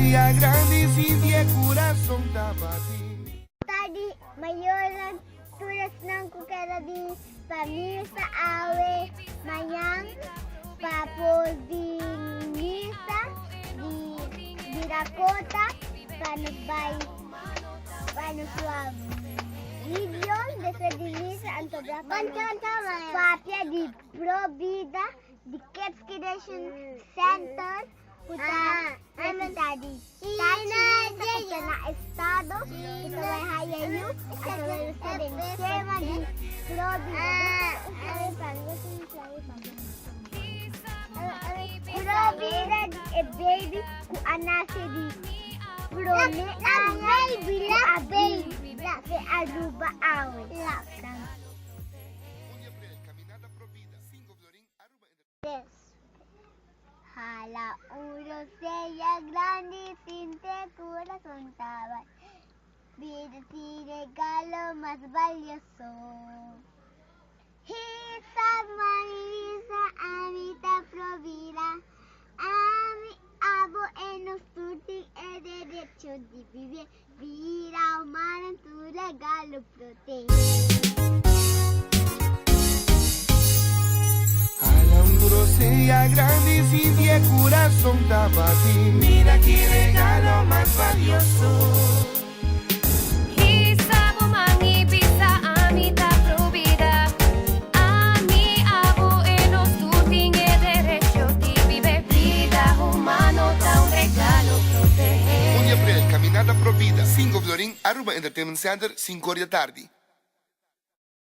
grosella grande sin die coração tapati. Tadi mayoran tulis ng kukera di pamisa awe mayang papo di misa di Dakota panubay panuswab video desde di misa anto papia di Provida di Kids Education Center ano tadi sa na estado ito ay hayayu at sa din tema di Provida di e baby ku anase di Prone a baby se aruba awe Jala uno sella grande sin te corazón taban. Vida sin regalo más valioso. Hisa Marisa amita provida. Ami abo en los tutti el derecho de vivir. Vida humana tu regalo protege. Grosella grande sin die coração tapati. Mira que regalo más valioso. Hisabo mangi bisa amita provida. Ami abo enos tuting e derecho di vive vida humano da un regalo protege. 1 de abril, caminata Provida, 5 Florin, Aruba Entertainment Center, 5 horas da tarde.